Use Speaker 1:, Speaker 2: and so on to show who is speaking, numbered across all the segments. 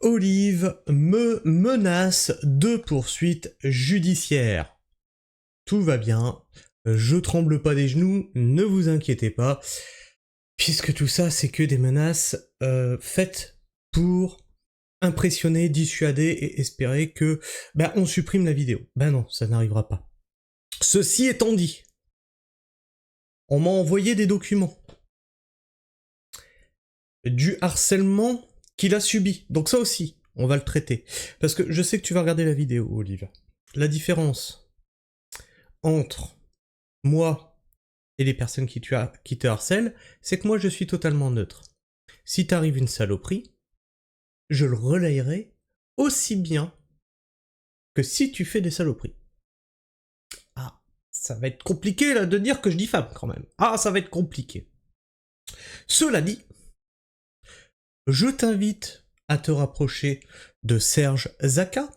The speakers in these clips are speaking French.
Speaker 1: Olive me menace de poursuite judiciaire. Tout va bien, je tremble pas des genoux, ne vous inquiétez pas, puisque tout ça c'est que des menaces faites pour impressionner, dissuader et espérer que on supprime la vidéo. Non, ça n'arrivera pas. Ceci étant dit, on m'a envoyé des documents. Du harcèlement qu'il a subi. Donc ça aussi, on va le traiter. Parce que je sais que tu vas regarder la vidéo, Olive. La différence entre moi et les personnes qui te harcèlent, c'est que moi je suis totalement neutre. Si t'arrive une saloperie, je le relayerai aussi bien que si tu fais des saloperies. Ah, ça va être compliqué là de dire que je diffame quand même. Ah, ça va être compliqué. Cela dit, je t'invite à te rapprocher de Serge Zaka,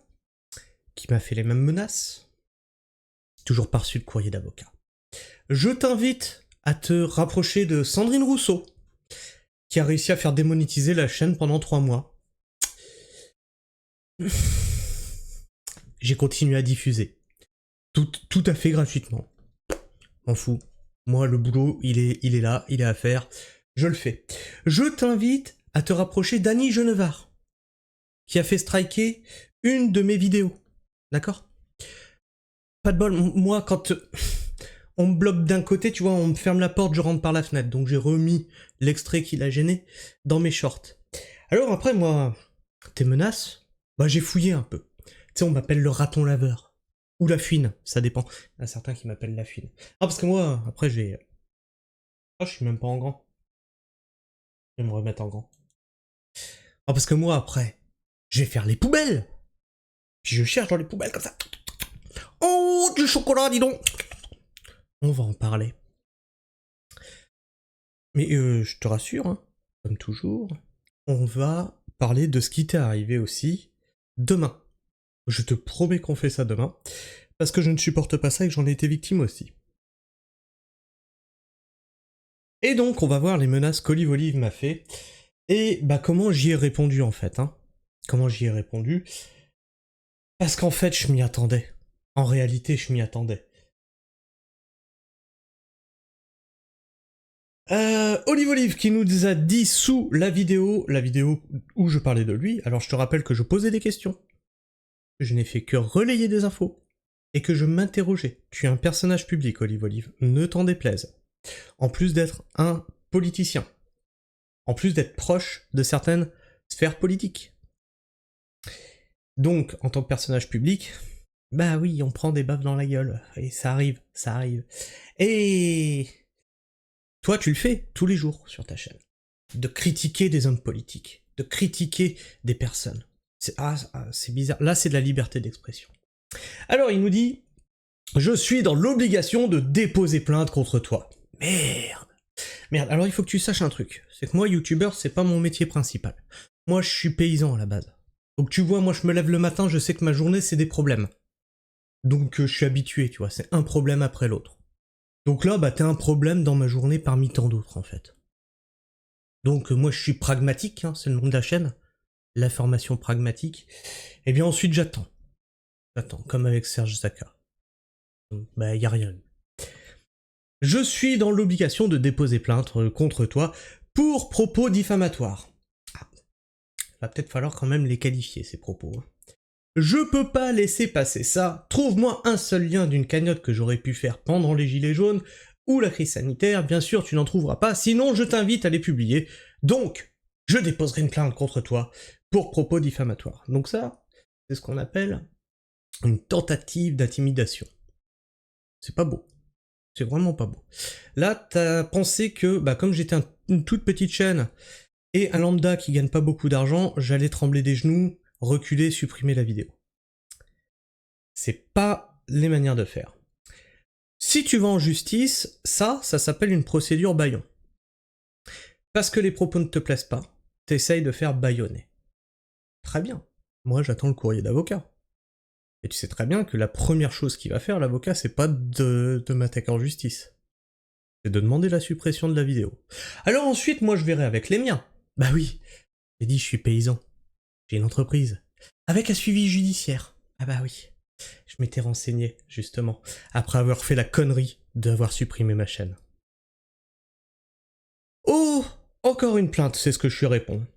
Speaker 1: qui m'a fait les mêmes menaces, toujours pas reçu de courrier d'avocat. Je t'invite à te rapprocher de Sandrine Rousseau, qui a réussi à faire démonétiser la chaîne pendant 3 mois. J'ai continué à diffuser. Tout à fait gratuitement. M'en fous. Moi, le boulot, il est là, il est à faire. Je le fais. Je t'invite à te rapprocher d'Annie Genevard, qui a fait striker une de mes vidéos. D'accord ? Pas de bol, moi, quand on me bloque d'un côté, tu vois, on me ferme la porte, je rentre par la fenêtre. Donc j'ai remis l'extrait qui l'a gêné dans mes shorts. Alors après, moi, tes menaces, j'ai fouillé un peu. Tu sais, on m'appelle le raton laveur. Ou la fuine, ça dépend. Il y a certains qui m'appellent la fuine. Ah, parce que moi, après, je suis même pas en grand. Je vais me remettre en grand. Ah, parce que moi, après, je vais faire les poubelles. Puis je cherche dans les poubelles comme ça. Oh, du chocolat, dis donc. On va en parler. Mais je te rassure, hein, comme toujours, on va parler de ce qui t'est arrivé aussi demain. Je te promets qu'on fait ça demain, parce que je ne supporte pas ça et que j'en ai été victime aussi. Et donc, on va voir les menaces qu'Olive Olive m'a fait, et comment j'y ai répondu en fait. Comment j'y ai répondu. Parce qu'en fait, je m'y attendais. En réalité, je m'y attendais. Olive Olive qui nous a dit sous la vidéo où je parlais de lui, alors je te rappelle que je posais des questions. Je n'ai fait que relayer des infos. Et que je m'interrogeais. Tu es un personnage public, Olive Olive, ne t'en déplaise. En plus d'être un politicien. En plus d'être proche de certaines sphères politiques. Donc, en tant que personnage public, oui, on prend des baffes dans la gueule. Et ça arrive. Et toi, tu le fais tous les jours sur ta chaîne. De critiquer des hommes politiques. De critiquer des personnes. C'est bizarre. Là, c'est de la liberté d'expression. Alors, il nous dit « Je suis dans l'obligation de déposer plainte contre toi. » Merde, alors il faut que tu saches un truc. C'est que moi, youtubeur, c'est pas mon métier principal. Moi, je suis paysan à la base. Donc tu vois, moi, je me lève le matin, je sais que ma journée, c'est des problèmes. Donc je suis habitué, tu vois, c'est un problème après l'autre. Donc là, t'es un problème dans ma journée parmi tant d'autres, en fait. Donc moi, je suis pragmatique, c'est le nom de la chaîne. La formation pragmatique. Et bien ensuite, j'attends. J'attends, comme avec Serge Zaka. Donc, y a rien eu. Je suis dans l'obligation de déposer plainte contre toi pour propos diffamatoires. Va peut-être falloir quand même les qualifier, ces propos. Je peux pas laisser passer ça. Trouve-moi un seul lien d'une cagnotte que j'aurais pu faire pendant les gilets jaunes ou la crise sanitaire. Bien sûr, tu n'en trouveras pas, sinon je t'invite à les publier. Donc, je déposerai une plainte contre toi pour propos diffamatoires. Donc ça, c'est ce qu'on appelle une tentative d'intimidation. C'est pas beau. C'est vraiment pas beau. Là, t'as pensé que, comme j'étais une toute petite chaîne et un lambda qui gagne pas beaucoup d'argent, j'allais trembler des genoux, reculer, supprimer la vidéo. C'est pas les manières de faire. Si tu vas en justice, ça s'appelle une procédure bâillon. Parce que les propos ne te plaisent pas, t'essayes de faire bâillonner. Très bien. Moi, j'attends le courrier d'avocat. Et tu sais très bien que la première chose qu'il va faire, l'avocat, c'est pas de m'attaquer en justice. C'est de demander la suppression de la vidéo. Alors ensuite, moi, je verrai avec les miens. Oui, j'ai dit, je suis paysan. J'ai une entreprise. Avec un suivi judiciaire. Ah bah oui. Je m'étais renseigné, justement, après avoir fait la connerie d'avoir supprimé ma chaîne. Oh, encore une plainte, c'est ce que je lui réponds.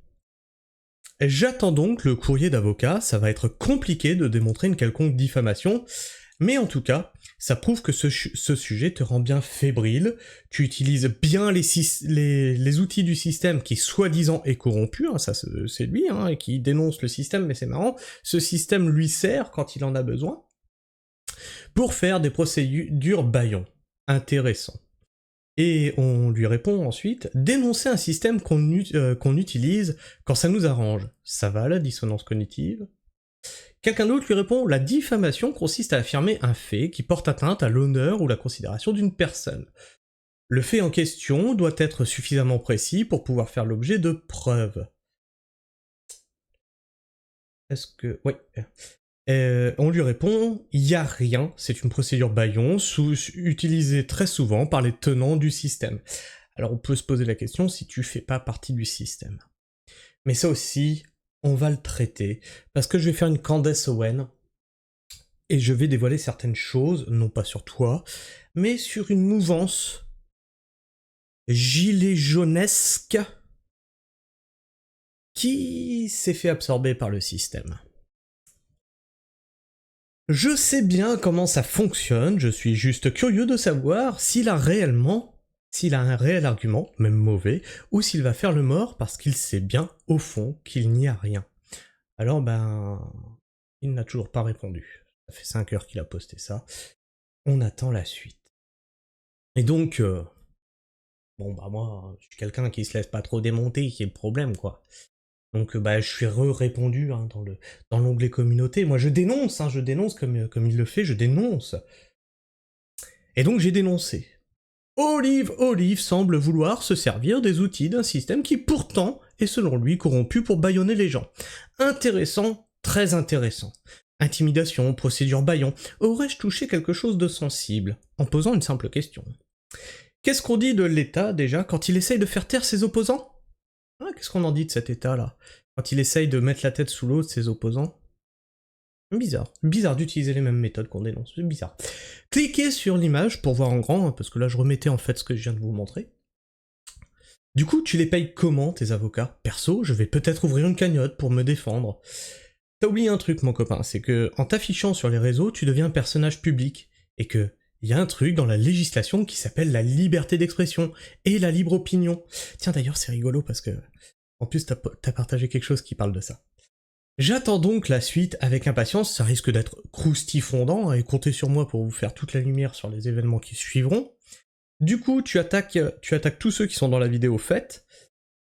Speaker 1: J'attends donc le courrier d'avocat, ça va être compliqué de démontrer une quelconque diffamation, mais en tout cas, ça prouve que ce sujet te rend bien fébrile, tu utilises bien les outils du système qui soi-disant est corrompu, hein, ça c'est lui, hein, et qui dénonce le système, mais c'est marrant, ce système lui sert quand il en a besoin, pour faire des procédures bâillons. Intéressant. Et on lui répond ensuite, dénoncer un système qu'on utilise quand ça nous arrange. Ça va, la dissonance cognitive? Quelqu'un d'autre lui répond, la diffamation consiste à affirmer un fait qui porte atteinte à l'honneur ou la considération d'une personne. Le fait en question doit être suffisamment précis pour pouvoir faire l'objet de preuves. Est-ce que... Oui. On lui répond, il n'y a rien, c'est une procédure bâillon, utilisée très souvent par les tenants du système. Alors on peut se poser la question si tu fais pas partie du système. Mais ça aussi, on va le traiter, parce que je vais faire une Candace Owen, et je vais dévoiler certaines choses, non pas sur toi, mais sur une mouvance gilet jaunesque qui s'est fait absorber par le système. Je sais bien comment ça fonctionne, je suis juste curieux de savoir s'il a un réel argument, même mauvais, ou s'il va faire le mort parce qu'il sait bien, au fond, qu'il n'y a rien. Alors il n'a toujours pas répondu. Ça fait 5 heures qu'il a posté ça. On attend la suite. Et donc, moi, je suis quelqu'un qui se laisse pas trop démonter, qui est le problème, quoi. Donc je suis répondu hein, dans l'onglet communauté. Moi je dénonce comme il le fait, je dénonce. Et donc j'ai dénoncé. Olive semble vouloir se servir des outils d'un système qui pourtant est selon lui corrompu pour bâillonner les gens. Intéressant, très intéressant. Intimidation, procédure bâillon. Aurais-je touché quelque chose de sensible en posant une simple question? Qu'est-ce qu'on dit de l'État déjà quand il essaye de faire taire ses opposants? Ah, qu'est-ce qu'on en dit de cet état-là? Quand il essaye de mettre la tête sous l'eau de ses opposants? Bizarre d'utiliser les mêmes méthodes qu'on dénonce, c'est bizarre. Cliquez sur l'image pour voir en grand, hein, parce que là je remettais en fait ce que je viens de vous montrer. Du coup, tu les payes comment, tes avocats? Perso, je vais peut-être ouvrir une cagnotte pour me défendre. T'as oublié un truc, mon copain, c'est que en t'affichant sur les réseaux, tu deviens un personnage public, et que il y a un truc dans la législation qui s'appelle la liberté d'expression et la libre opinion. Tiens, d'ailleurs, c'est rigolo parce que, en plus, t'as partagé quelque chose qui parle de ça. J'attends donc la suite avec impatience, ça risque d'être croustifondant, et comptez sur moi pour vous faire toute la lumière sur les événements qui suivront. Du coup, tu attaques tous ceux qui sont dans la vidéo faite,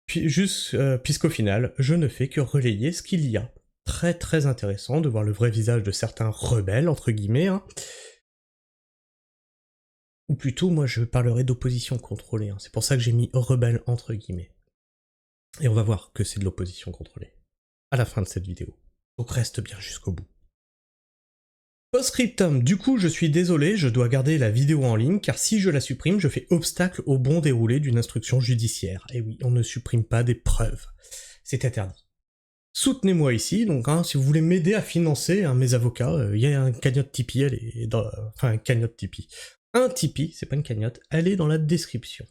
Speaker 1: puisqu'au final, je ne fais que relayer ce qu'il y a. Très très intéressant de voir le vrai visage de certains rebelles, entre guillemets, hein. Ou plutôt, moi je parlerai d'opposition contrôlée, hein. C'est pour ça que j'ai mis rebelle entre guillemets. Et on va voir que c'est de l'opposition contrôlée à la fin de cette vidéo. Donc reste bien jusqu'au bout. Postscriptum, du coup je suis désolé, je dois garder la vidéo en ligne, car si je la supprime, je fais obstacle au bon déroulé d'une instruction judiciaire. Et oui, on ne supprime pas des preuves. C'est interdit. Soutenez-moi ici, donc si vous voulez m'aider à financer mes avocats, il y a un cagnotte Tipeee, un cagnotte Tipeee. Un Tipeee, c'est pas une cagnotte, elle est dans la description.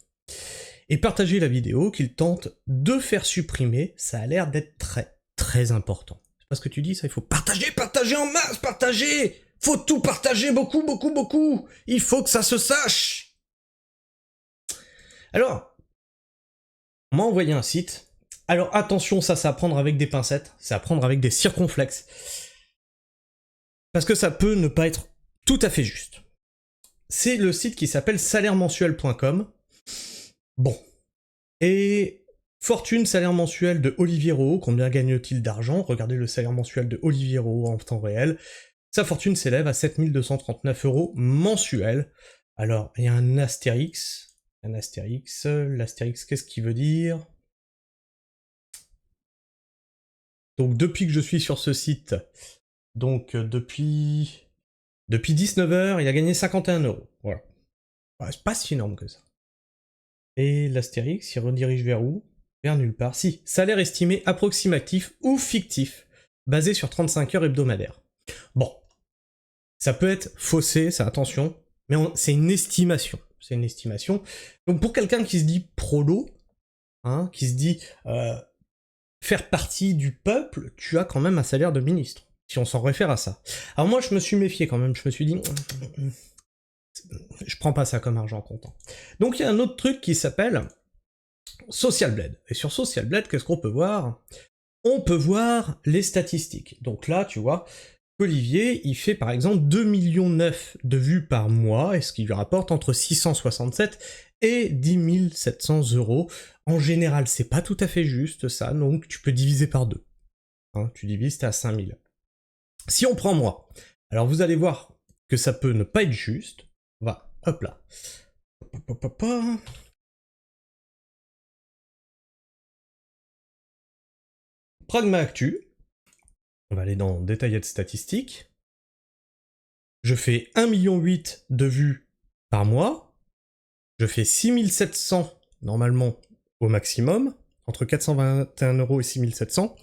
Speaker 1: Et partagez la vidéo qu'il tente de faire supprimer, ça a l'air d'être très, très important. C'est pas ce que tu dis, ça, il faut partager en masse, partager! Faut tout partager, beaucoup, beaucoup, beaucoup! Il faut que ça se sache! Alors, on m'a envoyé un site. Alors attention, ça c'est à prendre avec des pincettes, c'est à prendre avec des circonflexes. Parce que ça peut ne pas être tout à fait juste. C'est le site qui s'appelle salairemensuel.com. Bon. Et fortune, salaire mensuel de Olivier Rouault, combien gagne-t-il d'argent? Regardez le salaire mensuel de Olivier Rouault en temps réel. Sa fortune s'élève à 7239 € mensuels. Alors, il y a un astérix. L'astérix, qu'est-ce qu'il veut dire? Donc, depuis que je suis sur ce site, donc depuis 19 h, il a gagné 51 €. Voilà. Ouais, c'est pas si énorme que ça. Et l'astérix, il redirige vers où? Vers nulle part. Si, salaire estimé approximatif ou fictif, basé sur 35 heures hebdomadaires. Bon, ça peut être faussé, ça, attention, mais c'est une estimation. C'est une estimation. Donc pour quelqu'un qui se dit prolo, hein, qui se dit faire partie du peuple, tu as quand même un salaire de ministre, si on s'en réfère à ça. Alors moi, je me suis méfié quand même, je me suis dit, je prends pas ça comme argent comptant. Donc il y a un autre truc qui s'appelle Social Blade. Et sur Social Blade, qu'est-ce qu'on peut voir? On peut voir les statistiques. Donc là, tu vois, Olivier, il fait par exemple 2,9 millions de vues par mois, et ce qui lui rapporte entre 667 et 10 700 euros. En général, c'est pas tout à fait juste ça, donc tu peux diviser par 2. Hein, tu divises, t'es à 5000. Si on prend moi, alors vous allez voir que ça peut ne pas être juste. On va, hop là. Pragma Actu. On va aller dans détaillé de statistiques. Je fais 1,8 million de vues par mois. Je fais 6700 normalement au maximum, entre 421 € et 6700.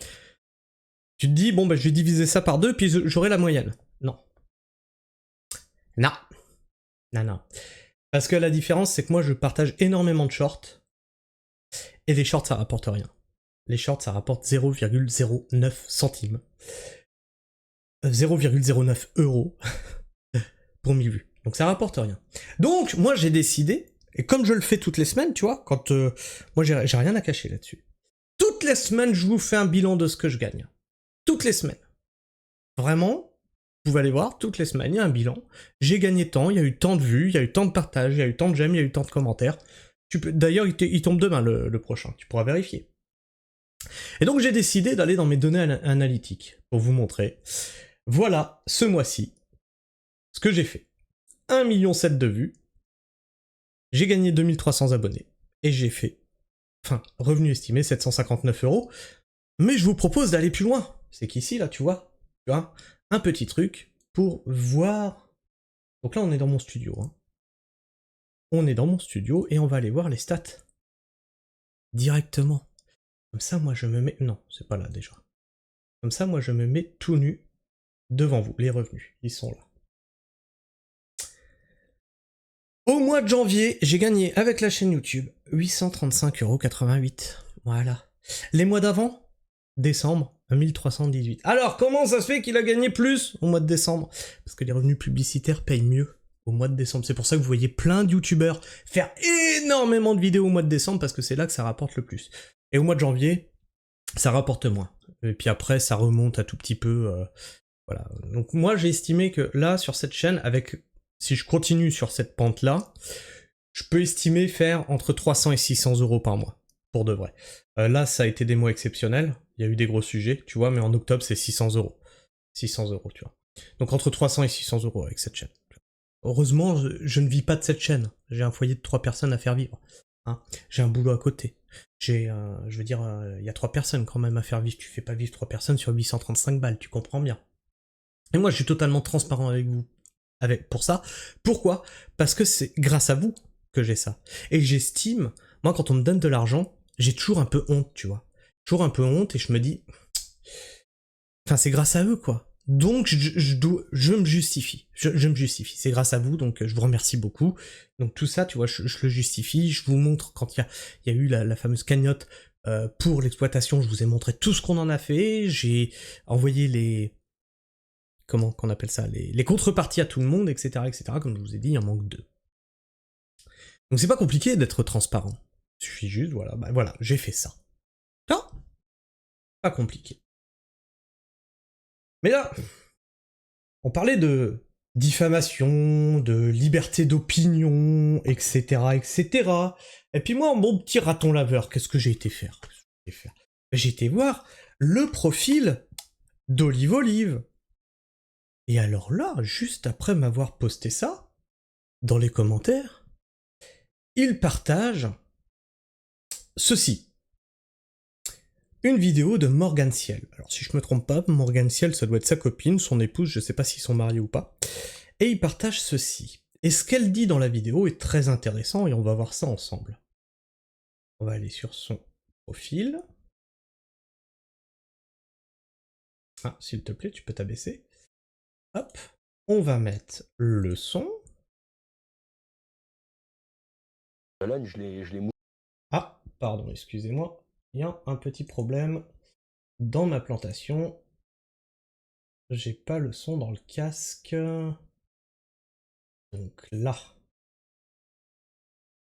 Speaker 1: Tu te dis, bon, bah, je vais diviser ça par 2, puis j'aurai la moyenne. Non. Non. Non, non. Parce que la différence, c'est que moi, je partage énormément de shorts, et les shorts, ça rapporte rien. Les shorts, ça rapporte 0,09 centimes. 0,09 € pour 1000 vues. Donc ça rapporte rien. Donc, moi, j'ai décidé, et comme je le fais toutes les semaines, tu vois, quand... moi, j'ai rien à cacher là-dessus. Toutes les semaines, je vous fais un bilan de ce que je gagne. Toutes les semaines. Vraiment, vous pouvez aller voir, toutes les semaines, il y a un bilan. J'ai gagné tant, il y a eu tant de vues, il y a eu tant de partages, il y a eu tant de j'aime, il y a eu tant de commentaires. D'ailleurs, il tombe demain, le prochain. Tu pourras vérifier. Et donc, j'ai décidé d'aller dans mes données analytiques pour vous montrer. Voilà, ce mois-ci, ce que j'ai fait. 1,7 million de vues. J'ai gagné 2300 abonnés. Et j'ai fait, revenu estimé 759 €. Mais je vous propose d'aller plus loin. C'est qu'ici, là, tu vois, un petit truc pour voir... Donc là, on est dans mon studio. Hein. On est dans mon studio et on va aller voir les stats. Directement. Comme ça, moi, je me mets... Non, c'est pas là, déjà. Comme ça, moi, je me mets tout nu devant vous. Les revenus, ils sont là. Au mois de janvier, j'ai gagné avec la chaîne YouTube 835,88 €. Voilà. Les mois d'avant, décembre, 1318. Alors, comment ça se fait qu'il a gagné plus au mois de décembre? Parce que les revenus publicitaires payent mieux au mois de décembre. C'est pour ça que vous voyez plein de youtubeurs faire énormément de vidéos au mois de décembre, parce que c'est là que ça rapporte le plus. Et au mois de janvier, ça rapporte moins. Et puis après, ça remonte un tout petit peu. Voilà. Donc moi, j'ai estimé que là, sur cette chaîne, si je continue sur cette pente-là, je peux estimer faire entre 300 et 600 € par mois. Pour de vrai. Là, ça a été des mois exceptionnels. Il y a eu des gros sujets, tu vois, mais en octobre, c'est 600 €. 600 €, tu vois. Donc entre 300 et 600 € avec cette chaîne. Heureusement, je ne vis pas de cette chaîne. J'ai un foyer de 3 personnes à faire vivre. Hein. J'ai un boulot à côté. Il y a 3 personnes quand même à faire vivre. Tu fais pas vivre 3 personnes sur 835 balles, tu comprends bien. Et moi, je suis totalement transparent avec vous pour ça. Pourquoi? Parce que c'est grâce à vous que j'ai ça. Et j'estime, moi, quand on me donne de l'argent, j'ai toujours un peu honte, tu vois. Toujours un peu honte, et je me dis... c'est grâce à eux, quoi. Donc, je me justifie. Je me justifie. C'est grâce à vous, donc je vous remercie beaucoup. Donc tout ça, tu vois, je le justifie. Je vous montre, quand il y a eu la fameuse cagnotte pour l'exploitation, je vous ai montré tout ce qu'on en a fait. J'ai envoyé les... Comment qu'on appelle ça, les contreparties à tout le monde, etc., etc. Comme je vous ai dit, il en manque 2. Donc c'est pas compliqué d'être transparent. Il suffit juste, voilà, j'ai fait ça. Non, pas compliqué. Mais là, on parlait de diffamation, de liberté d'opinion, etc., etc. Et puis moi, mon petit raton laveur, qu'est-ce que j'ai été faire? J'ai été voir le profil d'Olive Olive. Et alors là, juste après m'avoir posté ça, dans les commentaires, il partage ceci. Une vidéo de Morgane Ciel. Alors si je me trompe pas, Morgane Ciel, ça doit être sa copine, son épouse, je sais pas s'ils sont mariés ou pas. Et il partage ceci. Et ce qu'elle dit dans la vidéo est très intéressant, et on va voir ça ensemble. On va aller sur son profil. Ah, s'il te plaît, tu peux t'abaisser. Hop, on va mettre le son.
Speaker 2: Là, je l'ai
Speaker 1: Ah, pardon, excusez-moi. Il y a un petit problème dans ma plantation. J'ai pas le son dans le casque. Donc là,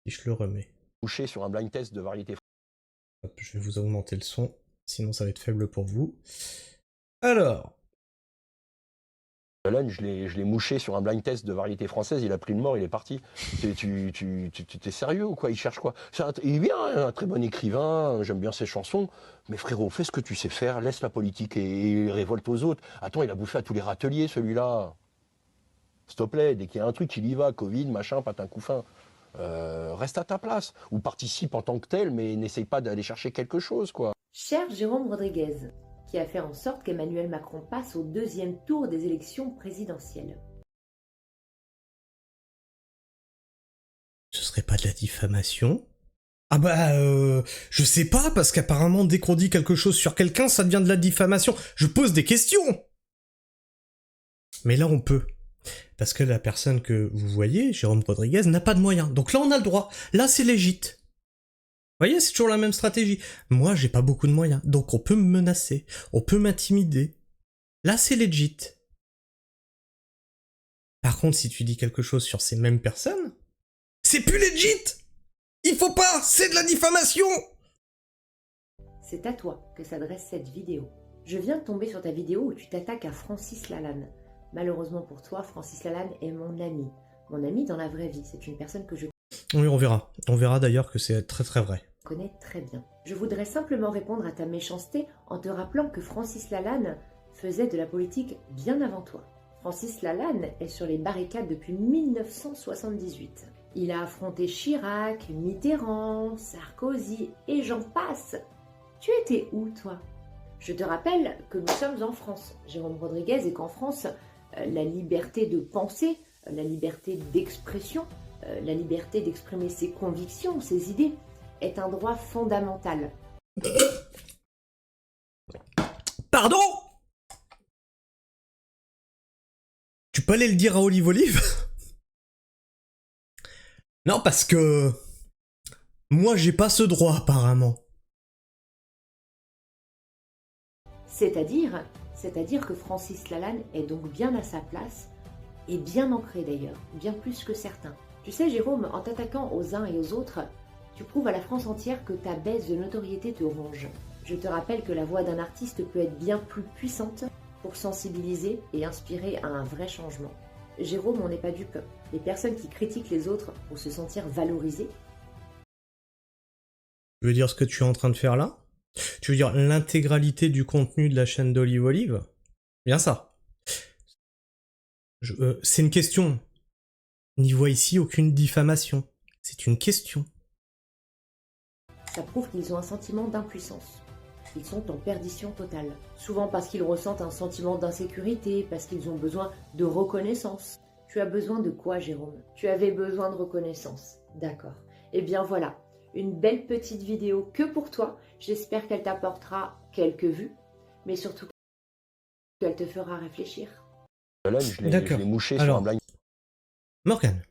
Speaker 1: si je le remets.
Speaker 2: mouché sur un blind test de variété.
Speaker 1: Hop, je vais vous augmenter le son, sinon ça va être faible pour vous. Alors,
Speaker 2: Là, je l'ai mouché sur un blind test de variété française, il a pris le mort, il est parti. T'es sérieux ou quoi? Il cherche quoi? Il est bien, hein, un très bon écrivain, j'aime bien ses chansons, mais frérot, fais ce que tu sais faire, laisse la politique et révolte aux autres. Attends, il a bouffé à tous les râteliers, celui-là. S'il te plaît, dès qu'il y a un truc, il y va, Covid, machin, patin couffin. Reste à ta place, ou participe en tant que tel, mais n'essaye pas d'aller chercher quelque chose, quoi.
Speaker 3: Cher Jérôme Rodriguez, qui a fait en sorte qu'Emmanuel Macron passe au deuxième tour des élections présidentielles.
Speaker 1: ce serait pas de la diffamation? Ah bah, je sais pas, parce qu'apparemment, dès qu'on dit quelque chose sur quelqu'un, ça devient de la diffamation. Je pose des questions! Mais là, on peut. Parce que la personne que vous voyez, Jérôme Rodriguez, n'a pas de moyens. Donc là, on a le droit. Là, c'est légit. Vous voyez, c'est toujours la même stratégie. Moi, j'ai pas beaucoup de moyens. Donc on peut me menacer. On peut m'intimider. Là, c'est legit. Par contre, si tu dis quelque chose sur ces mêmes personnes, c'est plus legit! Il faut pas! C'est de la diffamation!
Speaker 3: C'est à toi que s'adresse cette vidéo. Je viens de tomber sur ta vidéo où tu t'attaques à Francis Lalanne. Malheureusement pour toi, Francis Lalanne est mon ami. Mon ami dans la vraie vie, c'est une personne que je
Speaker 1: Oui, on verra. On verra d'ailleurs que c'est très très vrai.
Speaker 3: connais très bien. Je voudrais simplement répondre à ta méchanceté en te rappelant que Francis Lalanne faisait de la politique bien avant toi. Francis Lalanne est sur les barricades depuis 1978. Il a affronté Chirac, Mitterrand, Sarkozy et j'en passe. Tu étais où, toi? Je te rappelle que nous sommes en France, Jérôme Rodriguez, et qu'en France, la liberté de penser, la liberté d'expression, la liberté d'exprimer ses convictions, ses idées, est un droit fondamental.
Speaker 1: Pardon? Tu peux aller le dire à Olive Olive? Non, parce que... moi, j'ai pas ce droit, apparemment.
Speaker 3: C'est-à-dire que Francis Lalanne est donc bien à sa place, et bien ancré d'ailleurs, bien plus que certains. Tu sais, Jérôme, en t'attaquant aux uns et aux autres, tu prouves à la France entière que ta baisse de notoriété te ronge. Je te rappelle que la voix d'un artiste peut être bien plus puissante pour sensibiliser et inspirer à un vrai changement. Jérôme, on n'est pas dupe. Les personnes qui critiquent les autres pour se sentir valorisées.
Speaker 1: Tu veux dire ce que tu es en train de faire là? Tu veux dire l'intégralité du contenu de la chaîne d'Olive Olive? Bien ça. C'est une question. N'y voit ici aucune diffamation. C'est une question.
Speaker 3: Ça prouve qu'ils ont un sentiment d'impuissance. Ils sont en perdition totale. Souvent parce qu'ils ressentent un sentiment d'insécurité, parce qu'ils ont besoin de reconnaissance. Tu as besoin de quoi, Jérôme? Tu avais besoin de reconnaissance. D'accord. Eh bien voilà, une belle petite vidéo que pour toi. J'espère qu'elle t'apportera quelques vues, mais surtout qu'elle te fera réfléchir.
Speaker 2: Là, je
Speaker 1: D'accord.
Speaker 2: l'ai mouché sur
Speaker 1: Alors,
Speaker 2: un blind.
Speaker 1: Morgane,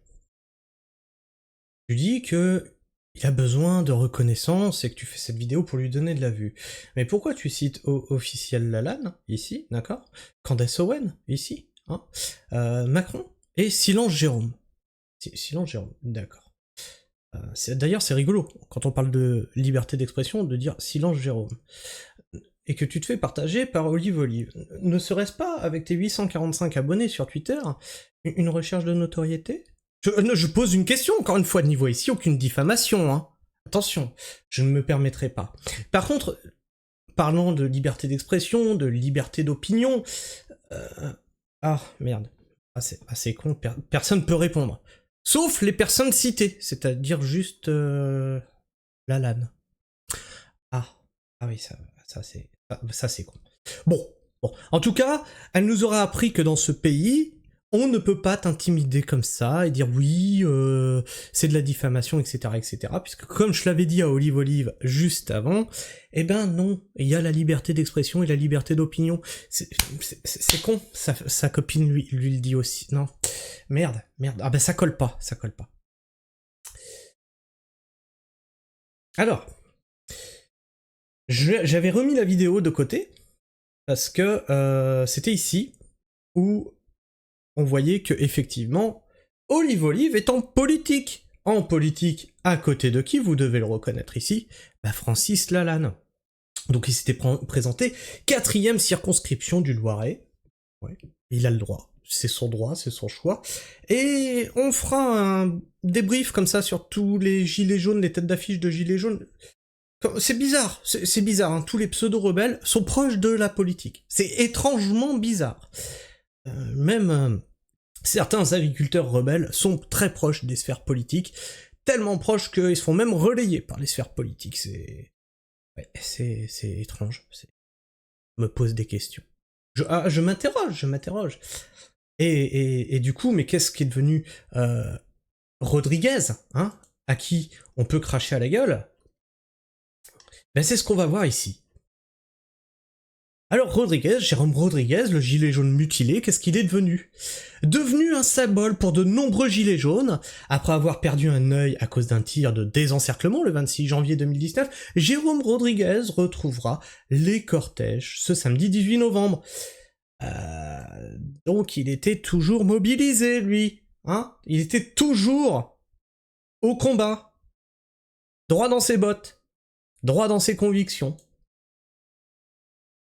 Speaker 1: tu dis que il a besoin de reconnaissance et que tu fais cette vidéo pour lui donner de la vue. Mais pourquoi tu cites officiel Lalanne, ici, d'accord? Candace Owen, ici, hein, Macron, et Silence Jérôme. Silence Jérôme, d'accord. D'ailleurs, c'est rigolo, quand on parle de liberté d'expression, de dire Silence Jérôme. Et que tu te fais partager par Olive Olive. Ne serait-ce pas, avec tes 845 abonnés sur Twitter, une recherche de notoriété? Je pose une question, encore une fois, de niveau ici, aucune diffamation, hein. Attention, je ne me permettrai pas. Par contre, parlant de liberté d'expression, de liberté d'opinion... Ah, merde. Ah, c'est con, personne peut répondre. Sauf les personnes citées, c'est-à-dire juste... Lalanne. Ah oui, ça c'est con. Bon. En tout cas, elle nous aura appris que dans ce pays, On ne peut pas t'intimider comme ça et dire oui, c'est de la diffamation, etc., etc. Puisque comme je l'avais dit à Olive Olive juste avant, eh ben non, il y a la liberté d'expression et la liberté d'opinion. C'est con, sa copine lui le dit aussi. Non, merde. Ah ben ça colle pas. Alors, j'avais remis la vidéo de côté parce que c'était ici où on voyait que effectivement, Olive Olive est en politique. En politique, à côté de qui, vous devez le reconnaître ici, bah Francis Lalanne. Donc il s'était présenté 4e circonscription du Loiret. Ouais, il a le droit. C'est son droit, c'est son choix. Et on fera un débrief comme ça sur tous les gilets jaunes, les têtes d'affiche de gilets jaunes. C'est bizarre, c'est bizarre, hein. Tous les pseudo-rebelles sont proches de la politique. C'est étrangement bizarre. Même certains agriculteurs rebelles sont très proches des sphères politiques, tellement proches qu'ils se font même relayer par les sphères politiques. C'est étrange. Me pose des questions. Je m'interroge. Et du coup, mais qu'est-ce qui est devenu Rodriguez, hein, à qui on peut cracher à la gueule? Ben c'est ce qu'on va voir ici. Alors Jérôme Rodriguez, le gilet jaune mutilé, qu'est-ce qu'il est devenu? Devenu un symbole pour de nombreux gilets jaunes, après avoir perdu un œil à cause d'un tir de désencerclement le 26 janvier 2019, Jérôme Rodriguez retrouvera les cortèges ce samedi 18 novembre. Donc il était toujours mobilisé, lui, hein? Il était toujours au combat. Droit dans ses bottes. Droit dans ses convictions.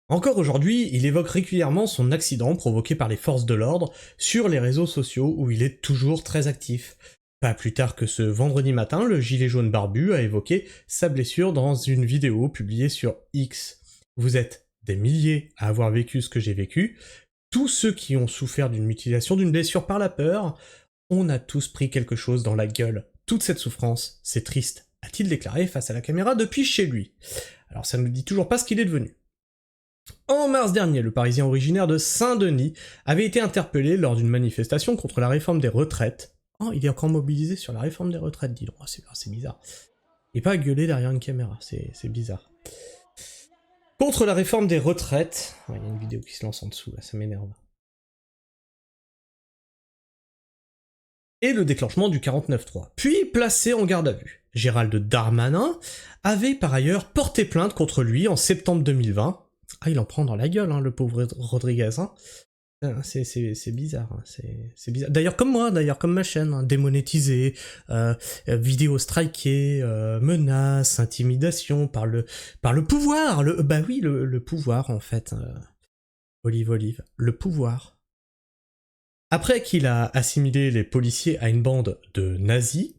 Speaker 1: Encore aujourd'hui, il évoque régulièrement son accident provoqué par les forces de l'ordre sur les réseaux sociaux où il est toujours très actif. Pas plus tard que ce vendredi matin, le gilet jaune barbu a évoqué sa blessure dans une vidéo publiée sur X. Vous êtes des milliers à avoir vécu ce que j'ai vécu. Tous ceux qui ont souffert d'une mutilation, d'une blessure par la peur, on a tous pris quelque chose dans la gueule. Toute cette souffrance, c'est triste, a-t-il déclaré face à la caméra depuis chez lui. Alors ça ne nous dit toujours pas ce qu'il est devenu. En mars dernier, le Parisien originaire de Saint-Denis avait été interpellé lors d'une manifestation contre la réforme des retraites. Oh, il est encore mobilisé sur la réforme des retraites, dis donc. Oh, c'est bizarre. Il n'est pas gueulé derrière une caméra, c'est bizarre. Contre la réforme des retraites... Il y a une vidéo qui se lance en dessous, là, ça m'énerve. Et le déclenchement du 49.3. Puis placé en garde à vue. Gérald Darmanin avait par ailleurs porté plainte contre lui en septembre 2020. Ah, il en prend dans la gueule, hein, le pauvre Rodriguez, hein. C'est bizarre, hein. C'est bizarre. D'ailleurs, comme moi, comme ma chaîne, hein, démonétisée, vidéo strikée, menaces, intimidation par le pouvoir. Bah oui, le pouvoir, en fait. Olive, le pouvoir. Après qu'il a assimilé les policiers à une bande de nazis,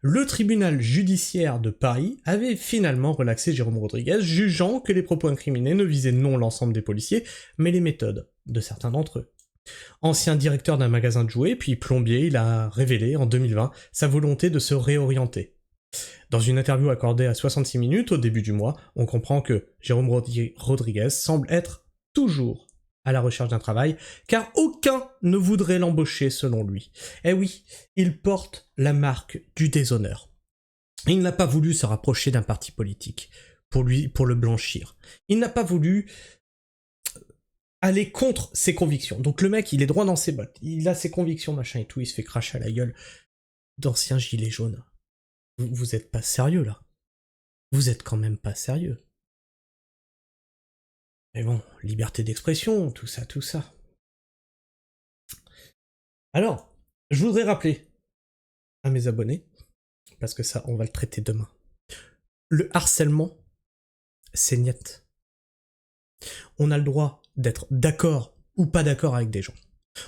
Speaker 1: le tribunal judiciaire de Paris avait finalement relaxé Jérôme Rodriguez, jugeant que les propos incriminés ne visaient non l'ensemble des policiers, mais les méthodes de certains d'entre eux. Ancien directeur d'un magasin de jouets, puis plombier, il a révélé, en 2020, sa volonté de se réorienter. Dans une interview accordée à 66 minutes au début du mois, on comprend que Jérôme Rodriguez semble être toujours à la recherche d'un travail, car aucun ne voudrait l'embaucher selon lui. Eh oui, il porte la marque du déshonneur. Il n'a pas voulu se rapprocher d'un parti politique pour le blanchir. Il n'a pas voulu aller contre ses convictions. Donc le mec, il est droit dans ses bottes, il a ses convictions, machin et tout, il se fait cracher à la gueule d'anciens gilets jaunes. Vous êtes pas sérieux, là. Vous êtes quand même pas sérieux. Mais bon, liberté d'expression, tout ça. Alors, je voudrais rappeler à mes abonnés, parce que ça, on va le traiter demain. Le harcèlement, c'est niet. On a le droit d'être d'accord ou pas d'accord avec des gens.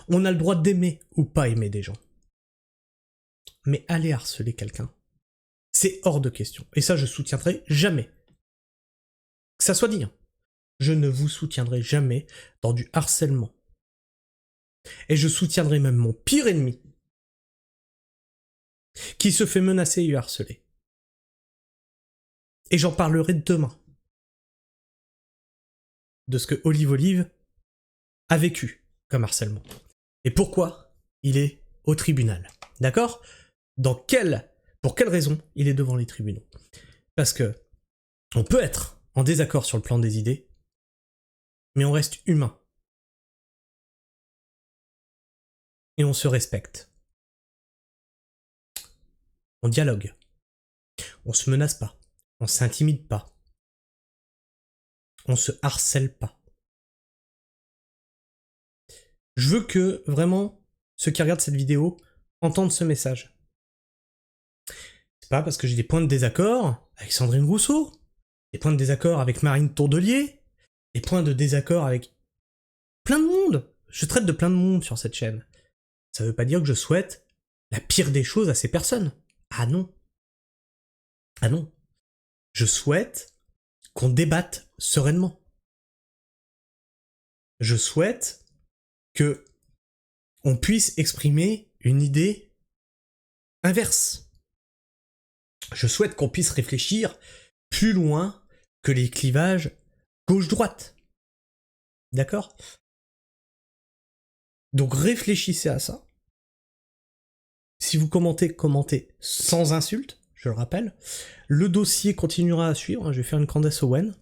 Speaker 1: On a le droit d'aimer ou pas aimer des gens. Mais aller harceler quelqu'un, c'est hors de question. Et ça, je soutiendrai jamais. Que ça soit dit, hein. Je ne vous soutiendrai jamais dans du harcèlement. Et je soutiendrai même mon pire ennemi, qui se fait menacer et harceler. Et j'en parlerai demain. De ce que Olive a vécu comme harcèlement. et pourquoi il est au tribunal. D'accord? Pour quelle raison il est devant les tribunaux? Parce que on peut être en désaccord sur le plan des idées, mais on reste humain. Et on se respecte. On dialogue. On se menace pas. On s'intimide pas. On se harcèle pas. Je veux que, vraiment, ceux qui regardent cette vidéo entendent ce message. C'est pas parce que j'ai des points de désaccord avec Sandrine Rousseau, des points de désaccord avec Marine Tourdelier, des points de désaccord avec plein de monde. Je traite de plein de monde sur cette chaîne. Ça veut pas dire que je souhaite la pire des choses à ces personnes. Ah non. Ah non. Je souhaite qu'on débatte sereinement. Je souhaite que on puisse exprimer une idée inverse. Je souhaite qu'on puisse réfléchir plus loin que les clivages gauche-droite. D'accord? Donc réfléchissez à ça. Si vous commentez sans insulte, je le rappelle. Le dossier continuera à suivre, je vais faire une Candace Owen,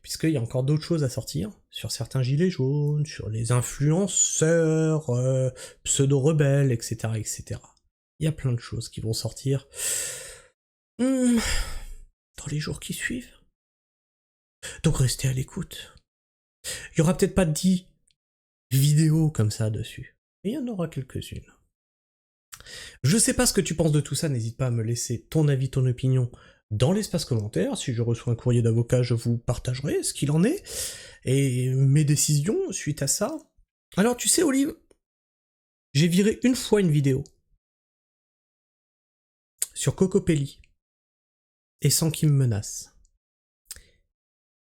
Speaker 1: puisqu'il y a encore d'autres choses à sortir, sur certains gilets jaunes, sur les influenceurs, pseudo-rebelles, etc., etc. Il y a plein de choses qui vont sortir dans les jours qui suivent. Donc restez à l'écoute. Il y aura peut-être pas 10 vidéos comme ça dessus, mais il y en aura quelques-unes. Je sais pas ce que tu penses de tout ça, n'hésite pas à me laisser ton avis, ton opinion dans l'espace commentaire. Si je reçois un courrier d'avocat, je vous partagerai ce qu'il en est, et mes décisions suite à ça. Alors tu sais Olive, j'ai viré une fois une vidéo sur Cocopelli, et sans qu'ils me menacent.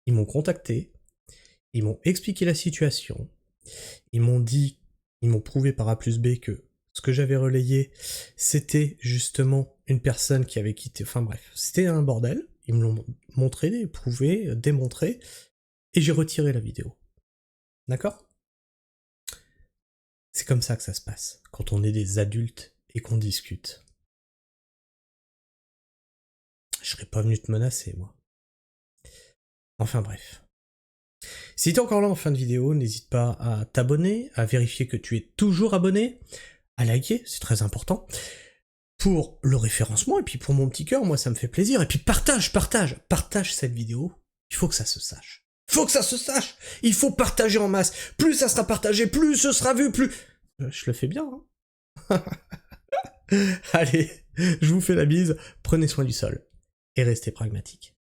Speaker 1: Ils m'ont contacté, ils m'ont expliqué la situation, ils m'ont prouvé par A plus B que ce que j'avais relayé, c'était justement une personne qui avait quitté... Enfin bref, c'était un bordel. Ils me l'ont montré, prouvé, démontré, et j'ai retiré la vidéo. D'accord? C'est comme ça que ça se passe, quand on est des adultes et qu'on discute. Je serais pas venu te menacer, moi. Enfin bref. Si t'es encore là en fin de vidéo, n'hésite pas à t'abonner, à vérifier que tu es toujours abonné, à liker, c'est très important, pour le référencement, et puis pour mon petit cœur, moi ça me fait plaisir, et puis partage cette vidéo, il faut que ça se sache. Il faut partager en masse, plus ça sera partagé, plus ce sera vu, plus... Je le fais bien, hein. Allez, je vous fais la bise, prenez soin du sol, et restez pragmatiques.